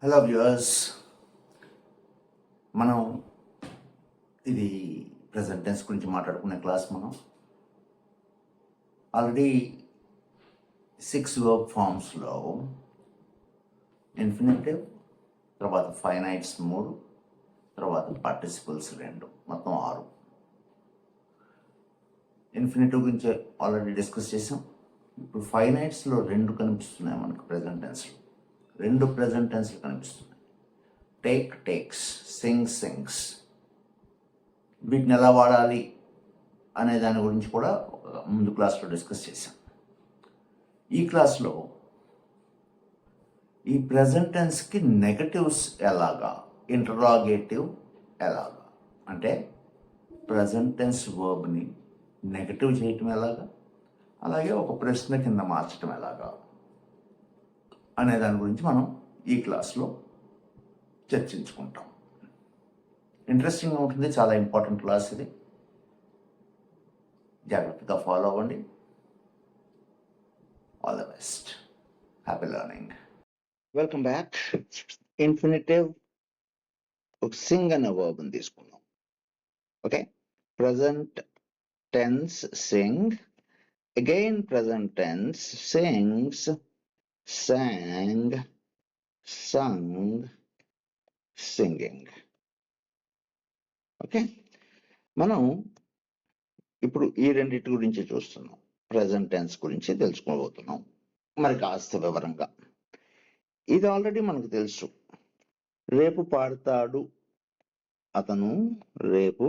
Hello viewers, మనం ఇది present tense గురించి మాట్లాడుకునే క్లాస్. మనం ఆల్రెడీ 6 వర్బ్ ఫామ్స్లో ఇన్ఫినిటివ్, తర్వాత ఫైనైట్స్ 3, తర్వాత పార్టిసిపల్స్ 2, మొత్తం 6. ఇన్ఫినిటివ్ గురించి ఆల్రెడీ డిస్కస్ చేసాం. ఇప్పుడు ఫైనైట్స్లో 2 కనిపిస్తున్నాయి మనకు ప్రజెంట్ టెన్స్లో. 2 ప్రజెంట్ టెన్స్లు కనిపిస్తున్నాయి. Take, takes, sing, sings. వీటిని ఎలా వాడాలి అనే దాని గురించి కూడా ముందు క్లాస్లో డిస్కస్ చేశాం. ఈ క్లాస్లో ఈ ప్రజెంట్ టెన్స్కి నెగటివ్స్ ఎలాగా, ఇంటరాగేటివ్ ఎలాగా, అంటే ప్రజెంట్ టెన్స్ వర్బ్ని నెగటివ్ చేయటం ఎలాగా, అలాగే ఒక ప్రశ్న కింద మార్చడం ఎలాగా అనే దాని గురించి మనం ఈ క్లాస్లో చర్చించుకుంటాం. ఇంట్రెస్టింగ్గా ఉంటుంది, చాలా ఇంపార్టెంట్ క్లాస్ ఇది. జాగ్రత్తగా ఫాలో అవ్వండి. All the best. Happy learning. Welcome back. Infinitive ఒక సింగ్ అనే వర్బ్ని తీసుకున్నాం. Okay, present tense sing, again present tense sings, sang, sung, singing. Okay, మనం ఇప్పుడు ఈ రెండింటి గురించి చూస్తున్నాం. ప్రజెంట్ టెన్స్ గురించి తెలుసుకోబోతున్నాం మరి కాస్త వివరంగా. ఇది ఆల్రెడీ మనకు తెలుసు. రేపు పాడతాడు అతను, రేపు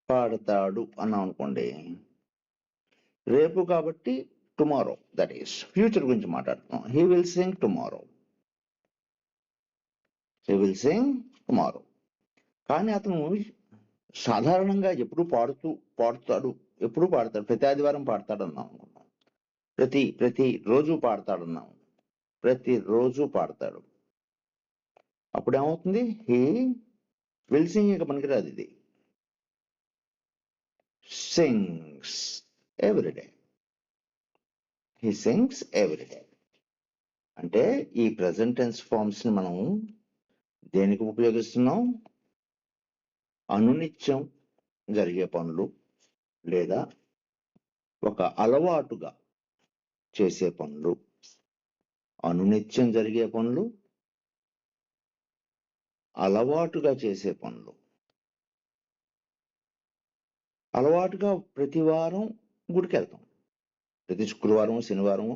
పాడతాడు అన్నాం అనుకోండి. రేపు కాబట్టి టుమారో, దట్ ఈస్ ఫ్యూచర్ గురించి మాట్లాడుతున్నాం. He will sing tomorrow, he will sing tomorrow. కానీ అతను సాధారణంగా ఎప్పుడు పాడుతాడు, ఎప్పుడు పాడతాడు, ప్రతి ఆదివారం పాడతాడు అన్నాం అనుకున్నాం. ప్రతి రోజు పాడతాడన్నాం, ప్రతిరోజు పాడతాడు. అప్పుడు ఏమవుతుంది? హీ విల్ సింగ్ ఇక పనికిరాదు. ఇది sings everyday, he sings everyday. అంటే ఈ ప్రజెంట్ టెన్స్ ఫార్మ్స్ ని మనం దేనికి ఉపయోగిస్తున్నాం? అనునిత్యం జరిగే పనులు లేదా ఒక అలవాటుగా చేసే పనులు, అనునిత్యం జరిగే పనులు, అలవాటుగా చేసే పనులు. అలవాటుగా ప్రతి వారం గుడికి వెళ్తాం, ప్రతి శుక్రవారం, శనివారము,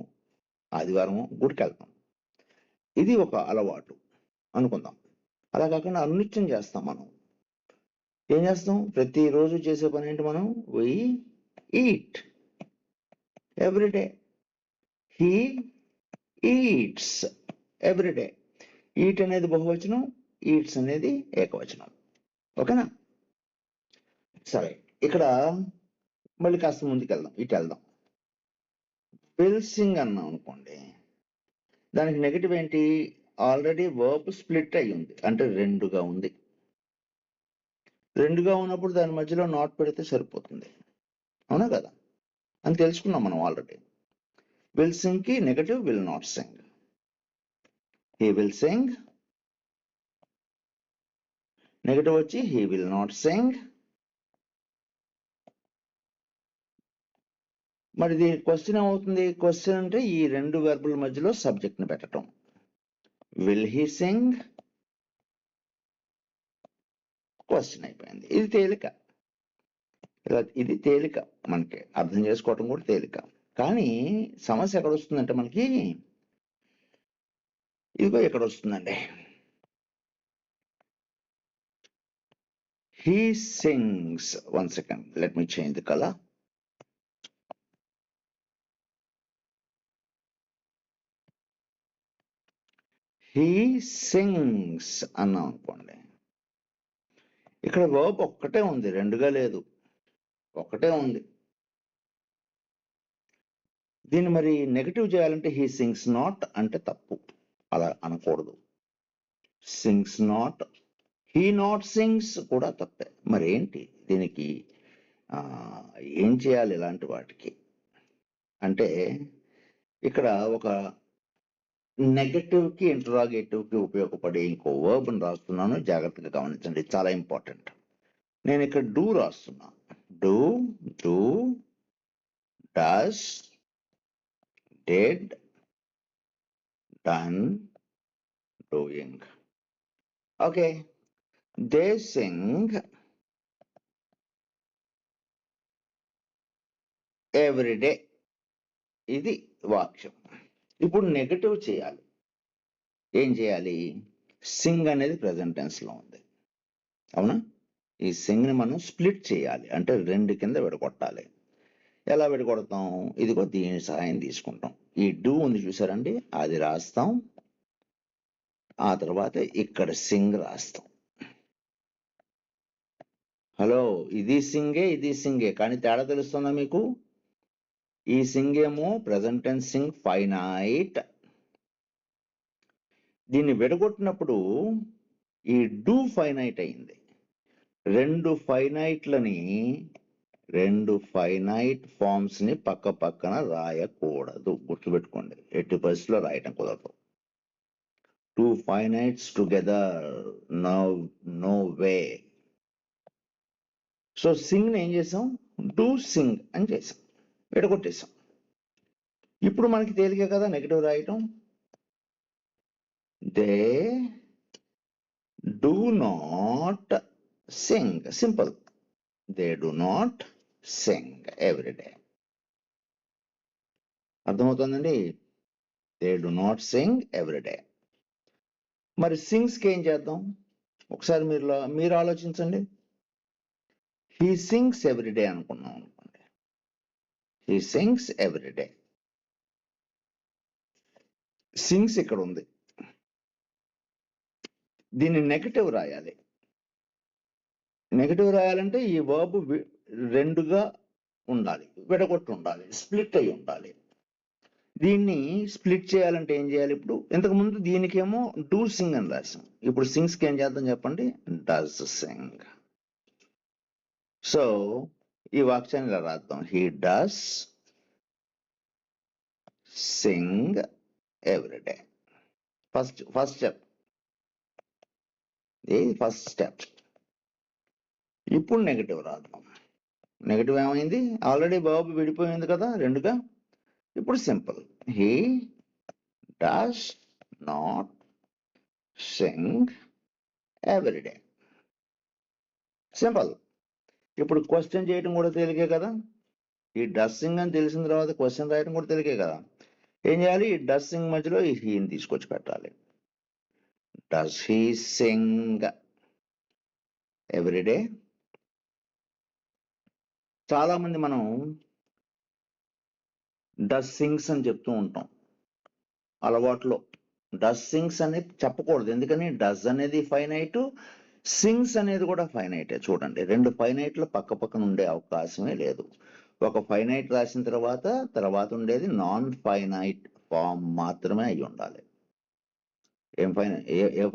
ఆదివారము గుడికి వెళ్తాం. ఇది ఒక అలవాటు అనుకుందాం. అలా కాకుండా అనునిత్యం చేస్తాం. మనం ఏం చేస్తాం? ప్రతిరోజు చేసే పని ఏంటి? మనం we eat everyday. He eats everyday. Eat అనేది బహువచనం, ఈట్స్ అనేది ఏకవచనం. ఓకేనా? సరే, ఇక్కడ మళ్ళీ కాస్త ముందుకు వెళ్దాం, ఇటు వెళ్దాం. విల్ సింగ్ అన్నాం అనుకోండి, దానికి నెగటివ్ ఏంటి? ఆల్రెడీ వర్బ్ స్ప్లిట్ అయి ఉంది, అంటే రెండుగా ఉంది. రెండుగా ఉన్నప్పుడు దాని మధ్యలో నాట్ పెడితే సరిపోతుంది. అవునా కదా? అని తెలుసుకున్నాం మనం ఆల్రెడీ. విల్ సింగ్ కి negative will not Singh. He will sing, negative వచ్చి హీ విల్ నాట్ సింగ్. మరి ఇది క్వశ్చన్ ఏమవుతుంది? క్వశ్చన్ అంటే ఈ రెండు వెర్బుల మధ్యలో సబ్జెక్ట్ ని పెట్టడం. విల్ హీ సింగ్, క్వశ్చన్ అయిపోయింది. ఇది తేలిక, ఇది తేలిక, మనకి అర్థం చేసుకోవటం కూడా తేలిక. కానీ సమస్య ఎక్కడ వస్తుందంటే మనకి, ఇదిగో ఎక్కడ వస్తుందండి. He sings, 1 second, let me change the color. He sings అన్నాం అనుకోండి, ఇక్కడ వర్బ్ ఒక్కటే ఉంది, రెండుగా లేదు, ఒక్కటే ఉంది. దీన్ని మరి నెగటివ్ చేయాలంటే హీ సింగ్స్ నాట్ అంటే తప్పు, అలా అనకూడదు. Sings not, he not sings కూడా తప్పే. మరి ఏంటి దీనికి ఏం చేయాలి? ఇలాంటి వాటికి అంటే ఇక్కడ ఒక నెగటివ్ కి ఇంటరాగేటివ్ కి ఉపయోగపడే ఇంకో వర్బ్ రాస్తున్నాను, జాగ్రత్తగా గమనించండి, చాలా ఇంపార్టెంట్. నేను ఇక్కడ డూ రాస్తున్నా. Do, do, does, did, done, doing. Okay, they Singh everyday. ఇది వాక్యం. ఇప్పుడు నెగటివ్ చేయాలి. ఏం చేయాలి? సింగ్ అనేది ప్రెసెంట్ టెన్స్ లో ఉంది, అవునా? ఈ సింగ్ ని మనం స్ప్లిట్ చేయాలి, అంటే రెండు కింద విడగొట్టాలి. ఎలా విడగొడతాం? ఇదిగో దీని సహాయం తీసుకుంటాం. ఈ డూ ఉంది చూసారండి, అది రాస్తాం, ఆ తర్వాత ఇక్కడ సింగ్ రాస్తాం. హలో, ఇది సింగే, ఇది సింగే, కానీ తేడా తెలుస్తుందా మీకు? ఈ సింగ్ ఏమో ప్రెసెంట్ టెన్స్ సింగ్, ఫైనైట్. దీన్ని విడగొట్టినప్పుడు ఈ డూ ఫైనైట్ అయింది. రెండు ఫైనైట్ ఫార్మ్స్ ని పక్క పక్కన రాయకూడదు, గుర్తుపెట్టుకోండి. ఎట్టి పరిస్థితిలో రాయటం కుదరదు. Two finites together, no way. So sing ని ఏం చేసాం? డూ సింగ్ అని చేసాం, విడగొట్టేసాం. ఇప్పుడు మనకి తేలికే కదా నెగటివ్ రాయటం. They do not sing. Simple. They do not sing everyday. అర్థమవుతుందండి? They do not sing everyday. మరి సింగ్స్కి ఏం చేద్దాం? ఒకసారి మీరు ఆలోచించండి. హీ సింగ్స్ ఎవ్రీడే అనుకున్నాం అనుకోండి. He sings everyday. సింగ్స్ ఇక్కడ ఉంది, దీన్ని నెగటివ్ రాయాలి. నెగటివ్ రాయాలంటే ఈ వర్బ్ రెండుగా ఉండాలి, విడగొట్టు ఉండాలి, స్ప్లిట్ అయి ఉండాలి. దీన్ని స్ప్లిట్ చేయాలంటే ఏం చేయాలి? ఇప్పుడు ఇంతకు ముందు దీనికేమో డూ సింగ్ అని రాసాం, ఇప్పుడు సింగ్స్ కి ఏం చేద్దాం చెప్పండి? డస్ సింగ్. సో ఈ వాక్యాన్ని ఇలా రాద్దాం. He does Singh everyday. First step. ఇది ఫస్ట్ స్టెప్. ఇప్పుడు నెగటివ్ రాద్దాం. నెగటివ్ ఏమైంది? ఆల్రెడీ వర్బ్ విడిపోయింది కదా రెండుగా. ఇప్పుడు simple. He does not sing everyday. Simple. ఇప్పుడు క్వశ్చన్ చేయడం కూడా తేలికే కదా. ఈ డస్ సింగ్ అని తెలిసిన తర్వాత క్వశ్చన్ రాయడం కూడా తేలికే కదా. ఏం చేయాలి? ఈ డస్ సింగ్ మధ్యలో ఈ హీని తీసుకొచ్చి పెట్టాలి. Does he Singh everyday? చాలా మంది మనం డస్ సింగ్స్ అని చెప్తూ ఉంటాం అలవాట్లో. డస్ సింగ్స్ అనేది చెప్పకూడదు, ఎందుకని డస్ అనేది ఫైనైట్, సింగ్స్ అనేది కూడా ఫైనైటే. చూడండి, రెండు ఫైనైట్లు పక్క పక్కన ఉండే అవకాశమే లేదు. ఒక ఫైనైట్ రాసిన తర్వాత ఉండేది నాన్ ఫైనైట్ ఫామ్ మాత్రమే అయి ఉండాలి. ఏ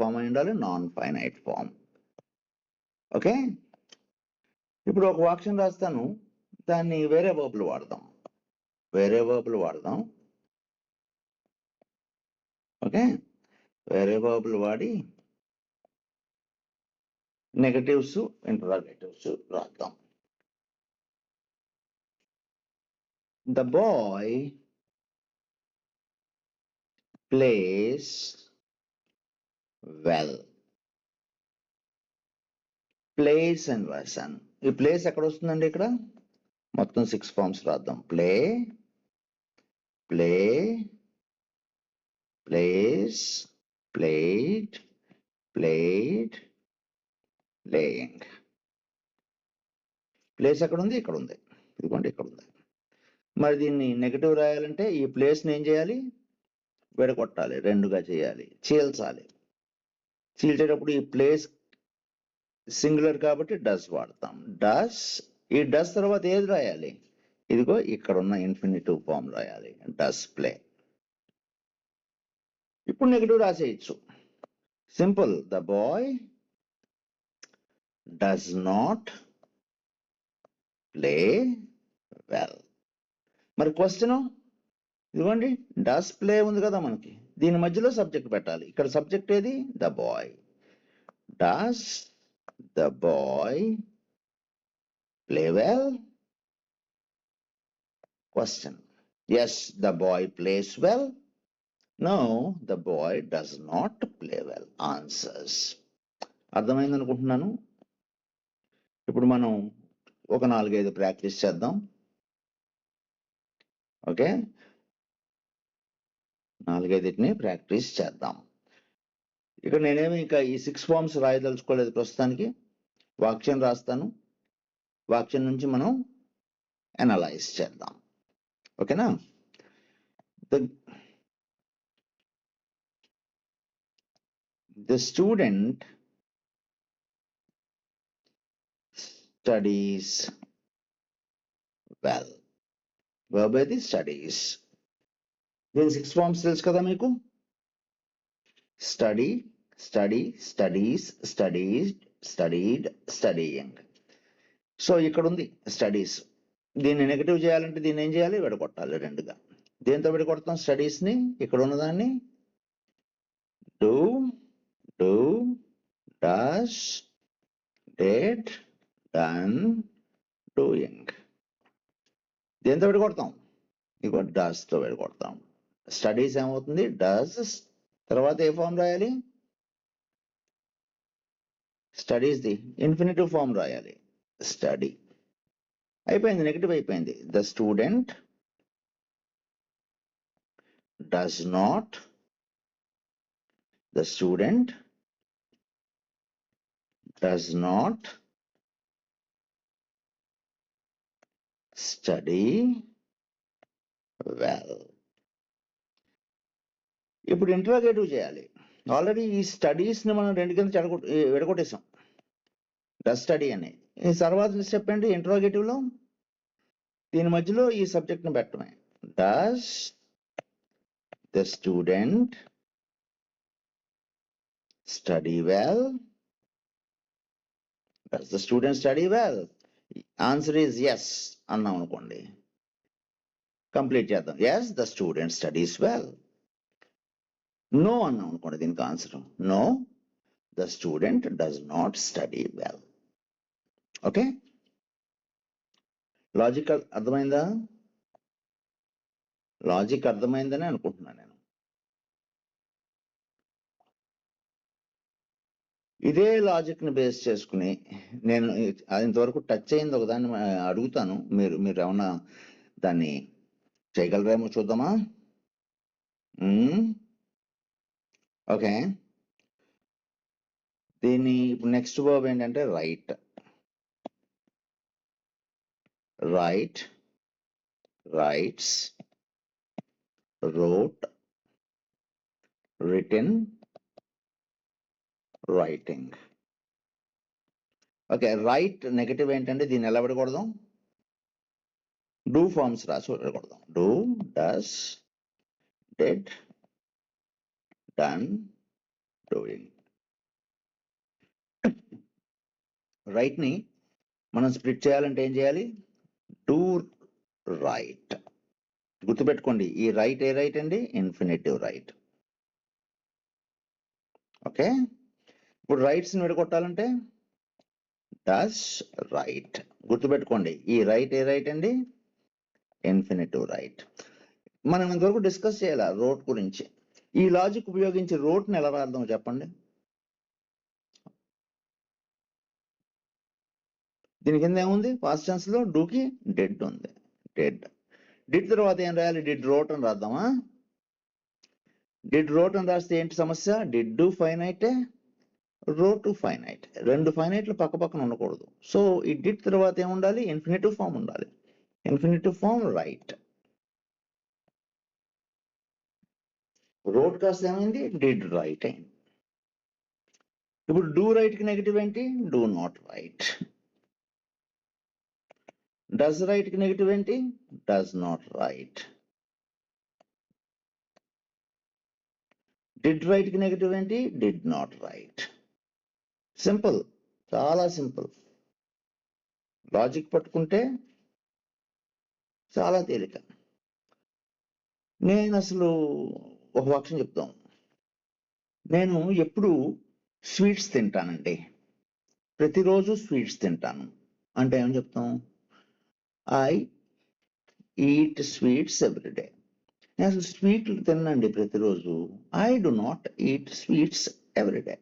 ఫామ్ అయి ఉండాలి? Non finite form. ఓకే, ఇప్పుడు ఒక వాక్యం రాస్తాను, దాన్ని వేరే వర్బులు వాడదాం. ఓకే, వేరే వర్బులు వాడి నెగటివ్స్, ఇంటరాగేటివ్స్ రాద్దాం. The boy plays well. Place అని రాశాను. ఈ ప్లేస్ ఎక్కడ వస్తుందండి? ఇక్కడ మొత్తం 6 ఫార్మ్స్ రాద్దాం. Play, place, played, playing. Place ఎక్కడ ఉంది? ఇక్కడ ఉంది. ఇదిగోండి, ఇక్కడ ఉంది. మరి దీన్ని నెగటివ్ రాయాలంటే ఈ ప్లేస్ని ఏం చేయాలి? విడగొట్టాలి, రెండుగా చేయాలి, చీల్చాలి. చీల్చేటప్పుడు ఈ ప్లేస్ సింగులర్ కాబట్టి డస్ వాడతాం. డస్. ఈ డస్ తర్వాత ఏది రాయాలి? ఇదిగో ఇక్కడ ఉన్న ఇన్ఫినిటివ్ ఫామ్ రాయాలి, డస్ ప్లే. ఇప్పుడు నెగటివ్ రాసేయచ్చు. Simple. The boy does not play well. మరి క్వశ్చన్ ఇదిగోండి, డస్ ప్లే ఉంది కదా మనకి, దీని మధ్యలో సబ్జెక్ట్ పెట్టాలి. ఇక్కడ సబ్జెక్ట్ ఏది? The boy. Does the boy play well? Question. Yes, the boy plays well. No, the boy does not play well. Answers. అర్థమైంది అనుకుంటున్నాను. ఇప్పుడు మనం ఒక 4-5 ప్రాక్టీస్ చేద్దాం. ఓకే, 4-5 ప్రాక్టీస్ చేద్దాం. ఇక్కడ నేనేమి ఇంకా ఈ 6 ఫార్మ్స్ రాయదలుచుకోలేదు ప్రస్తుతానికి. వాక్యం రాస్తాను, వాక్యం నుంచి మనం అనలైజ్ చేద్దాం. ఓకేనా? The student studies well. Verb ఏది? స్టడీస్. దీని 6 ఫార్మ్స్ తెలుసు కదా మీకు. Study, study, studies, studied, studied, studying. So ఇక్కడ ఉంది స్టడీస్. దీన్ని నెగటివ్ చేయాలంటే దీన్ని ఏం చేయాలి? విడగొట్టాలి రెండుగా. దేంతో విడగొడతాం స్టడీస్ ని? ఇక్కడ ఉన్నదాన్ని do, do, does, did, done, doing. దేంతో విడగొడతాం? ఇగో డస్ తో విడగొడతాం. స్టడీస్ ఏమవుతుంది? డస్. తర్వాత ఏ ఫామ్ రాయాలి? స్టడీస్ ది ఇన్ఫినిటివ్ ఫామ్ రాయాలి. స్టడీ. అయిపోయింది, నెగటివ్ అయిపోయింది. The student does not, the student does not study well. ఇప్పుడు ఇంటరాగేటివ్ చేయాలి. ఆల్రెడీ ఈ స్టడీస్ ని మనం రెండు కింద విడగొట్టేసాం, డస్ స్టడీ అని. ఈ తర్వాత స్టెప్ ఏంటి? ఇంటరాగేటివ్ లో దీని మధ్యలో ఈ సబ్జెక్ట్ ని పెట్టడమే. Does the student study well? Does the student study well? Answer is yes అన్నాం అనుకోండి, కంప్లీట్ చేద్దాం. Yes, the student studies well. No అన్నాం అనుకోండి, దీనికి answer no, the student does not study well. Okay, logic అర్థమైందా? Logic అర్థమైందని అనుకుంటున్నాను నేను. ఇదే లాజిక్ ని బేస్ చేసుకుని నేను ఇంతవరకు టచ్ అయింది ఒకదాన్ని అడుగుతాను, మీరు ఏమన్నా దాన్ని చేయగలరేమో చూద్దామా? ఓకే, దీన్ని ఇప్పుడు నెక్స్ట్ వర్బ్ ఏంటంటే write. Write, writes, wrote, written, writing. Okay, write negative ఏంటంటే దీన్ని ఎలా విడకూడదాం? డూ ఫార్మ్స్ రాసి విడకూడదాం. Do, does, did, done, doing. Write ని మనం స్ప్లిట్ చేయాలంటే ఏం చేయాలి? Do write. గుర్తుపెట్టుకోండి, ఈ రైట్ ఏ రైట్ అండి? Infinitive write. ఓకే, ఇప్పుడు రైట్స్ ని విడగొట్టాలంటే డస్ రైట్. గుర్తుపెట్టుకోండి, ఈ రైట్ ఏ రైట్ అండి? Infinitive write. మనం ఇంతవరకు డిస్కస్ చేయాలి రోట్ గురించి. ఈ లాజిక్ ఉపయోగించి రోట్ ని ఎలా రాద్దాం చెప్పండి? దీని కింద ఏముంది? పాస్ట్ టెన్స్ లో డూకి డెడ్ ఉంది. డెడ్. డిడ్ తర్వాత ఏం రాయాలి? డిడ్ రోట్ అని రాద్దామా? డిడ్ రోట్ అని రాస్తే ఏంటి సమస్య? Did do finite, wrote finite. రెండు ఫైనైట్లు పక్క పక్కన ఉండకూడదు. సో ఈ డిడ్ తర్వాత ఏముండాలి? ఇన్ఫినిటివ్ ఫామ్ ఉండాలి. Infinitive form right. రోట్ కాస్త ఏమైంది? డిడ్ రైట్ అయింది. ఇప్పుడు డూ రైట్ కి నెగిటివ్ ఏంటి? Do not write. Does write కి నెగిటివ్ ఏంటి? Does not write. Did write కి నెగిటివ్ ఏంటి? Did not write. సింపుల్, చాలా సింపుల్. లాజిక్ పట్టుకుంటే చాలా తేలిక. నేను అసలు ఒక వాక్యం చెప్తాం. నేను ఎప్పుడు స్వీట్స్ తింటానండి, ప్రతిరోజు స్వీట్స్ తింటాను అంటే ఏమని చెప్తాం? I eat sweets everyday. నేను అసలు స్వీట్లు తినండి ప్రతిరోజు. I do not eat sweets everyday.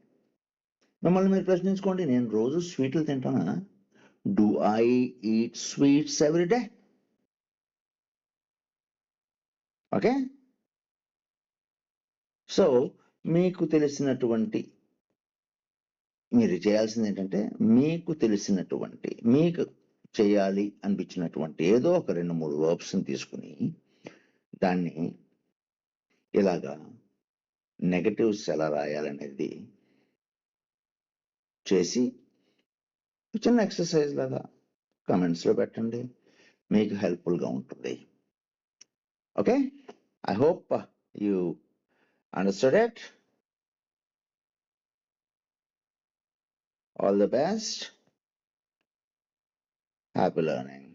మిమ్మల్ని మీరు ప్రశ్నించుకోండి, నేను రోజు స్వీట్లు తింటానా? Do I eat sweets everyday? Okay. So మీకు తెలిసినటువంటి, మీరు చేయాల్సింది ఏంటంటే, మీకు తెలిసినటువంటి, మీకు చేయాలి అనిపించినటువంటి ఏదో ఒక 2-3 వర్బ్స్ని తీసుకుని దాన్ని ఇలాగా నెగటివ్స్ ఎలా రాయాలనేది చేసి చిన్న ఎక్సర్సైజ్ లాగా కమెంట్స్లో పెట్టండి, మీకు హెల్ప్ఫుల్గా ఉంటుంది. Okay, I hope you understood it. All the best. Happy learning.